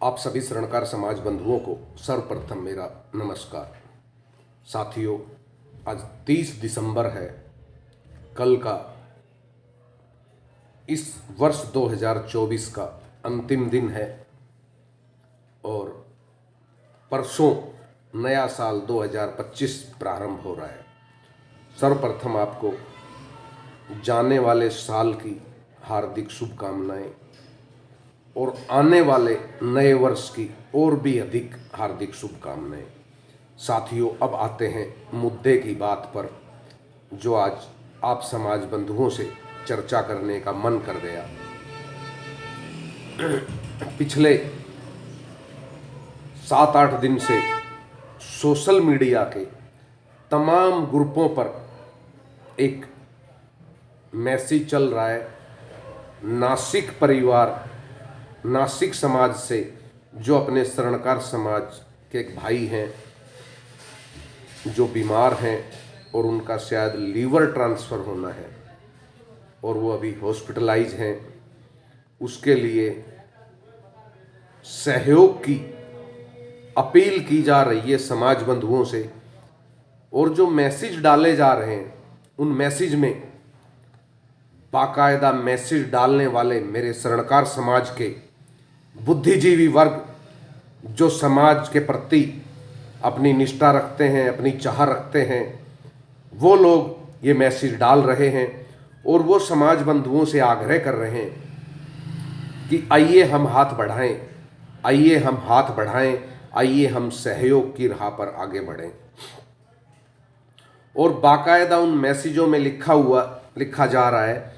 आप सभी शरणकार समाज बंधुओं को सर्वप्रथम मेरा नमस्कार। साथियों, आज 30 दिसंबर है। कल का इस वर्ष 2024 का अंतिम दिन है और परसों नया साल 2025 प्रारंभ हो रहा है। सर्वप्रथम आपको जाने वाले साल की हार्दिक शुभकामनाएं और आने वाले नए वर्ष की और भी अधिक हार्दिक शुभकामनाएं। साथियों, अब आते हैं मुद्दे की बात पर, जो आज आप समाज बंधुओं से चर्चा करने का मन कर गया। पिछले 7-8 दिन से सोशल मीडिया के तमाम ग्रुपों पर एक मैसेज चल रहा है। नासिक समाज से जो अपने शरणकार समाज के एक भाई हैं जो बीमार हैं और उनका शायद लीवर ट्रांसफ़र होना है और वो अभी हॉस्पिटलाइज हैं, उसके लिए सहयोग की अपील की जा रही है समाज बंधुओं से। और जो मैसेज डाले जा रहे हैं उन मैसेज में बाकायदा मैसेज डालने वाले मेरे शरणकार समाज के बुद्धिजीवी वर्ग, जो समाज के प्रति अपनी निष्ठा रखते हैं, अपनी चाह रखते हैं, वो लोग ये मैसेज डाल रहे हैं और वो समाज बंधुओं से आग्रह कर रहे हैं कि आइए हम हाथ बढ़ाएं, आइए हम हाथ बढ़ाएं, आइए हम सहयोग की राह पर आगे बढ़ें। और बाकायदा उन मैसेजों में लिखा जा रहा है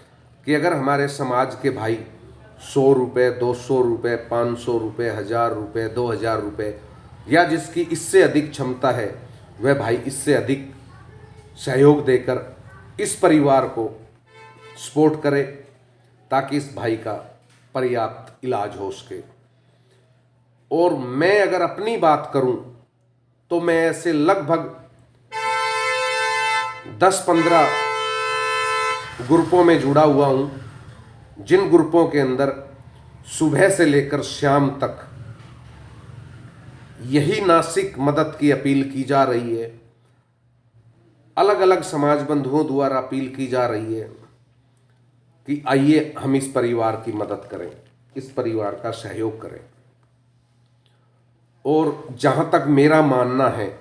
कि अगर हमारे समाज के भाई 100 रुपये, 200 रुपये, 500 रुपये, 1000 रुपये, 2000 रुपये या जिसकी इससे अधिक क्षमता है, वह भाई इससे अधिक सहयोग देकर इस परिवार को सपोर्ट करे ताकि इस भाई का पर्याप्त इलाज हो सके। और मैं अगर अपनी बात करूं तो मैं ऐसे लगभग 10-15 ग्रुपों में जुड़ा हुआ हूं, जिन ग्रुपों के अंदर सुबह से लेकर शाम तक यही नासिक मदद की अपील की जा रही है। अलग अलग समाज बंधुओं द्वारा अपील की जा रही है कि आइए हम इस परिवार की मदद करें, इस परिवार का सहयोग करें। और जहां तक मेरा मानना है,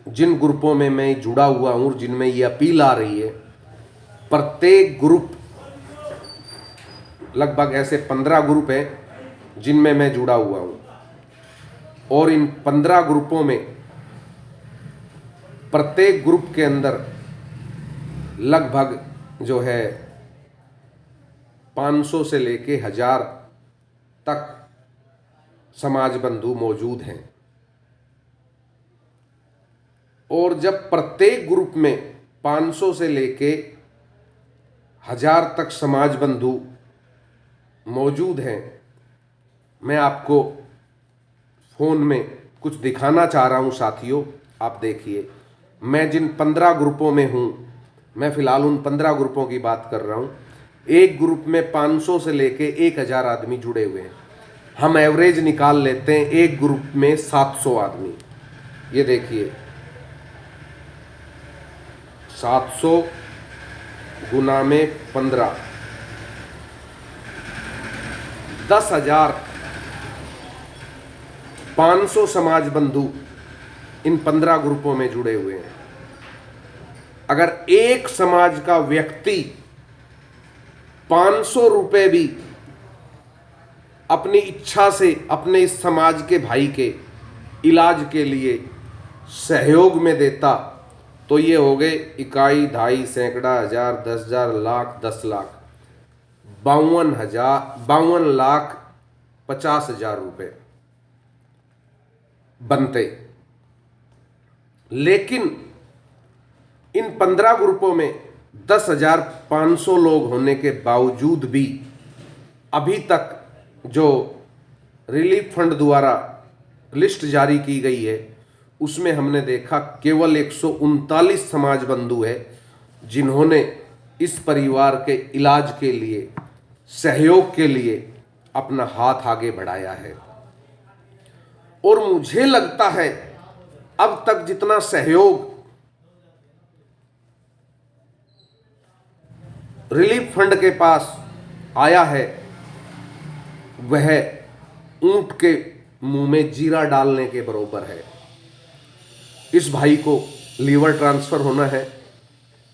जिन ग्रुपों में मैं जुड़ा हुआ हूं, जिनमें ये अपील आ रही है, प्रत्येक ग्रुप, लगभग ऐसे 15 ग्रुप हैं जिनमें मैं जुड़ा हुआ हूं और इन 15 ग्रुपों में प्रत्येक ग्रुप के अंदर लगभग जो है 500 से लेके 1000 तक समाज बंधु मौजूद हैं। और जब प्रत्येक ग्रुप में 500 से लेके 1000 तक समाज बंधु मौजूद हैं, मैं आपको फ़ोन में कुछ दिखाना चाह रहा हूं। साथियों, आप देखिए, मैं जिन 15 ग्रुपों में हूं, मैं फ़िलहाल उन 15 ग्रुपों की बात कर रहा हूं। एक ग्रुप में 500 से लेके 1000 आदमी जुड़े हुए हैं। हम एवरेज निकाल लेते हैं, एक ग्रुप में 700 आदमी। ये देखिए, 700 गुना में 15, 10,000, 500 समाज बंधु इन 15 ग्रुपों में जुड़े हुए हैं। अगर एक समाज का व्यक्ति 500 रुपये भी अपनी इच्छा से अपने इस समाज के भाई के इलाज के लिए सहयोग में देता, तो ये हो गए इकाई, ढाई, सैकड़ा, 1000, 10,000, लाख, 10 लाख, 52,50,000 रुपये बनते। लेकिन इन 15 ग्रुपों में 10,500 लोग होने के बावजूद भी अभी तक जो रिलीफ फंड द्वारा लिस्ट जारी की गई है, उसमें हमने देखा केवल 139 समाज बंधु है जिन्होंने इस परिवार के इलाज के लिए, सहयोग के लिए अपना हाथ आगे बढ़ाया है। और मुझे लगता है अब तक जितना सहयोग रिलीफ फंड के पास आया है वह ऊंट के मुंह में जीरा डालने के बराबर है। इस भाई को लीवर ट्रांसफर होना है,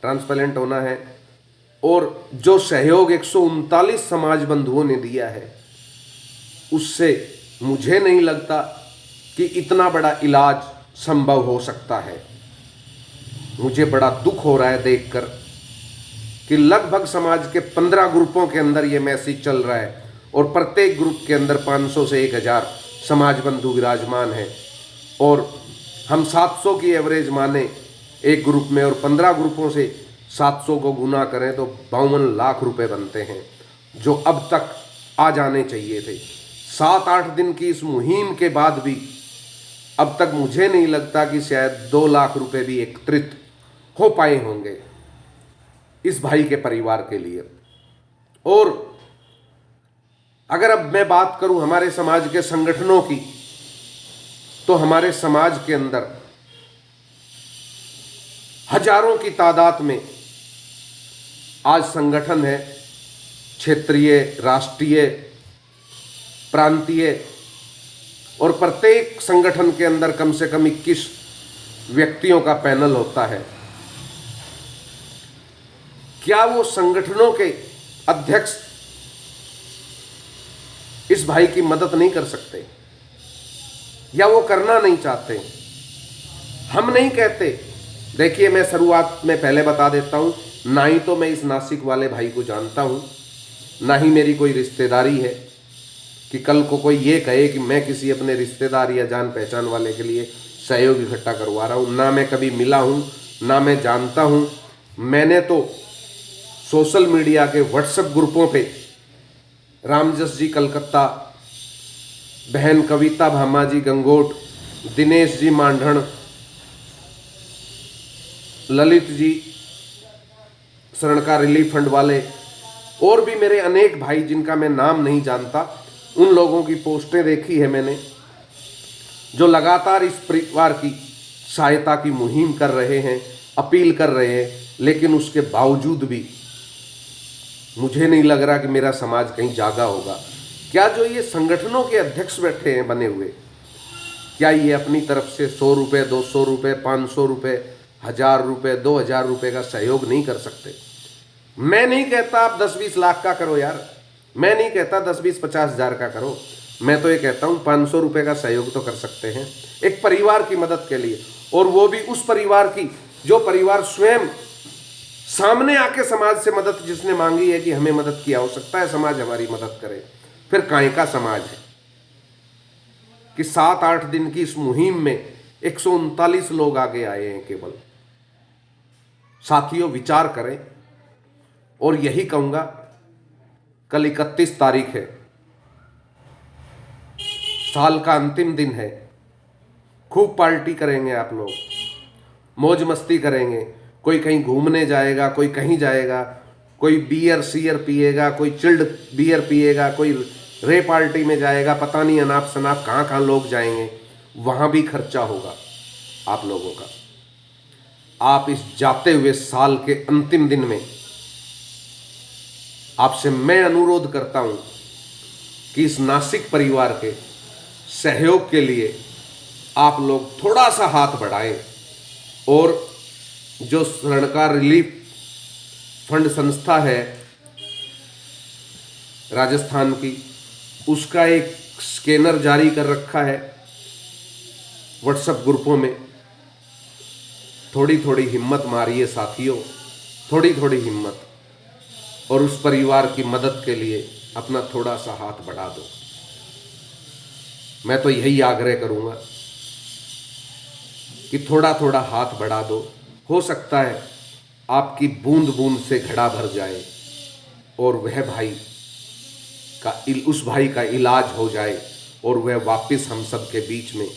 ट्रांसप्लांट होना है, और जो सहयोग 139 समाज बंधुओं ने दिया है उससे मुझे नहीं लगता कि इतना बड़ा इलाज संभव हो सकता है। मुझे बड़ा दुख हो रहा है देखकर कि लगभग समाज के 15 ग्रुपों के अंदर ये मैसेज चल रहा है और प्रत्येक ग्रुप के अंदर 500 से 1000 समाज बंधु विराजमान हैं, और हम 700 की एवरेज माने एक ग्रुप में, और 15 ग्रुपों से 700 को गुना करें तो 52 लाख रुपए बनते हैं, जो अब तक आ जाने चाहिए थे। 7-8 दिन की इस मुहिम के बाद भी अब तक मुझे नहीं लगता कि शायद 2 लाख रुपए भी एकत्रित हो पाए होंगे इस भाई के परिवार के लिए। और अगर अब मैं बात करूं हमारे समाज के संगठनों की, तो हमारे समाज के अंदर हजारों की तादाद में आज संगठन है, क्षेत्रीय, राष्ट्रीय, प्रांतीय, और प्रत्येक संगठन के अंदर कम से कम 21 व्यक्तियों का पैनल होता है। क्या वो संगठनों के अध्यक्ष इस भाई की मदद नहीं कर सकते, या वो करना नहीं चाहते? हम नहीं कहते। देखिए, मैं शुरुआत में पहले बता देता हूं, ना ही तो मैं इस नासिक वाले भाई को जानता हूं, ना ही मेरी कोई रिश्तेदारी है कि कल को कोई ये कहे कि मैं किसी अपने रिश्तेदार या जान पहचान वाले के लिए सहयोग इकट्ठा करवा रहा हूँ। ना मैं कभी मिला हूँ, ना मैं जानता हूँ। मैंने तो सोशल मीडिया के व्हाट्सएप ग्रुपों पे रामजस जी कलकत्ता, बहन कविता भामाजी गंगोट, दिनेश जी मांढण, ललित जी शरणकार रिलीफ फंड वाले, और भी मेरे अनेक भाई जिनका मैं नाम नहीं जानता, उन लोगों की पोस्टें देखी है मैंने, जो लगातार इस परिवार की सहायता की मुहिम कर रहे हैं, अपील कर रहे हैं, लेकिन उसके बावजूद भी मुझे नहीं लग रहा कि मेरा समाज कहीं जागा होगा। क्या जो ये संगठनों के अध्यक्ष बैठे हैं बने हुए, क्या ये अपनी तरफ से 100 रुपये, 200 रुपये, 500 रुपये, 1000 रुपये, 2000 रुपये का सहयोग नहीं कर सकते? मैं नहीं कहता आप 10-20 लाख का करो यार, मैं नहीं कहता 10-20-50 हज़ार का करो, मैं तो ये कहता हूँ 500 रुपये का सहयोग तो कर सकते हैं एक परिवार की मदद के लिए, और वो भी उस परिवार की जो परिवार स्वयं सामने आके समाज से मदद जिसने मांगी है कि हमें मदद की आवश्यकता है, समाज हमारी मदद करे। फिर काहे का समाज है कि 7-8 दिन की इस मुहिम में 139 लोग आगे आए हैं केवल। साथियों, विचार करें। और यही कहूंगा, कल 31 तारीख है, साल का अंतिम दिन है, खूब पार्टी करेंगे आप लोग, मौज मस्ती करेंगे। कोई कहीं घूमने जाएगा, कोई कहीं जाएगा, कोई बियर सीयर पिएगा, कोई चिल्ड बियर पिएगा, कोई रे पार्टी में जाएगा, पता नहीं अनाप शनाप कहाँ कहाँ लोग जाएंगे, वहाँ भी खर्चा होगा आप लोगों का। आप इस जाते हुए साल के अंतिम दिन में आपसे मैं अनुरोध करता हूँ कि इस नासिक परिवार के सहयोग के लिए आप लोग थोड़ा सा हाथ बढ़ाएं, और जो शरणकार रिलीफ फंड संस्था है राजस्थान की, उसका एक स्कैनर जारी कर रखा है व्हाट्सएप ग्रुपों में। थोड़ी थोड़ी हिम्मत मारिए साथियों, थोड़ी थोड़ी हिम्मत, और उस परिवार की मदद के लिए अपना थोड़ा सा हाथ बढ़ा दो। मैं तो यही आग्रह करूंगा कि थोड़ा थोड़ा हाथ बढ़ा दो। हो सकता है आपकी बूंद बूंद से घड़ा भर जाए और वह भाई का उस भाई का इलाज हो जाए, और वह वापस हम सब के बीच में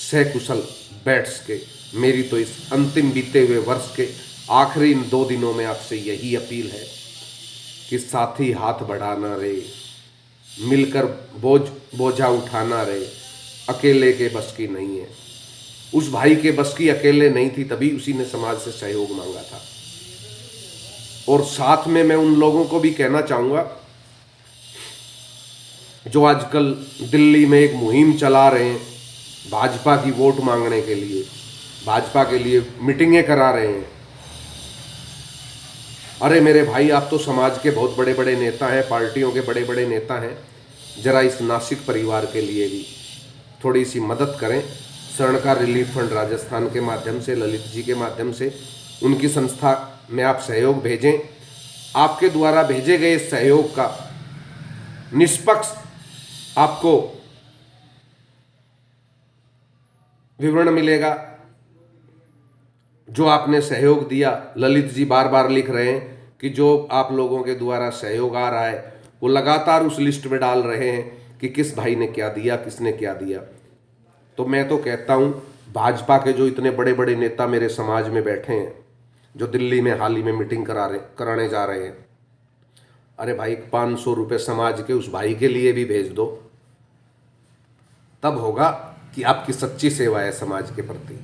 सकुशल बैठ सके। मेरी तो इस अंतिम बीते हुए वर्ष के आखिरी इन 2 दिनों में आपसे यही अपील है कि साथी हाथ बढ़ाना रे, मिलकर बोझा उठाना रहे, अकेले के बस की नहीं है। उस भाई के बस की अकेले नहीं थी, तभी उसी ने समाज से सहयोग मांगा था। और साथ में मैं उन लोगों को भी कहना चाहूँगा जो आजकल दिल्ली में एक मुहिम चला रहे हैं भाजपा की वोट मांगने के लिए, भाजपा के लिए मीटिंगें करा रहे हैं। अरे मेरे भाई, आप तो समाज के बहुत बड़े बड़े नेता हैं, पार्टियों के बड़े बड़े नेता हैं, जरा इस नासिक परिवार के लिए भी थोड़ी सी मदद करें। स्वर्णकार रिलीफ फंड राजस्थान के माध्यम से, ललित जी के माध्यम से उनकी संस्था में आप सहयोग भेजें। आपके द्वारा भेजे गए सहयोग का निष्पक्ष आपको विवरण मिलेगा। जो आपने सहयोग दिया, ललित जी बार बार लिख रहे हैं कि जो आप लोगों के द्वारा सहयोग आ रहा है वो लगातार उस लिस्ट में डाल रहे हैं कि किस भाई ने क्या दिया, किसने क्या दिया। तो मैं तो कहता हूं, भाजपा के जो इतने बड़े बड़े नेता मेरे समाज में बैठे हैं, जो दिल्ली में हाल ही में मीटिंग कराने जा रहे हैं, अरे भाई 500 रुपये समाज के उस भाई के लिए भी भेज दो, तब होगा कि आपकी सच्ची सेवा है समाज के प्रति।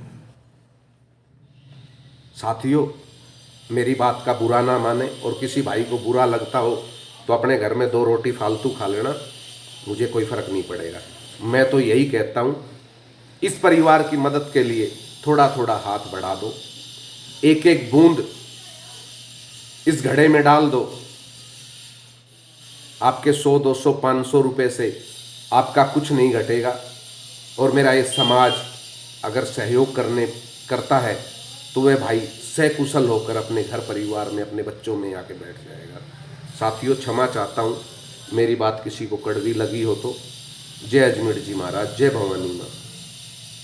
साथियों, मेरी बात का बुरा ना माने, और किसी भाई को बुरा लगता हो तो अपने घर में 2 रोटी फालतू खा लेना, मुझे कोई फर्क नहीं पड़ेगा। मैं तो यही कहता हूँ, इस परिवार की मदद के लिए थोड़ा थोड़ा हाथ बढ़ा दो, एक एक बूंद इस घड़े में डाल दो। आपके 100, 200, 500 रुपये से आपका कुछ नहीं घटेगा, और मेरा ये समाज अगर सहयोग करता है तो वह भाई सकुशल होकर अपने घर परिवार में, अपने बच्चों में आके बैठ जाएगा। साथियों, क्षमा चाहता हूँ मेरी बात किसी को कड़वी लगी हो तो। जय अजमेर जी महाराज, जय भवानी माँ।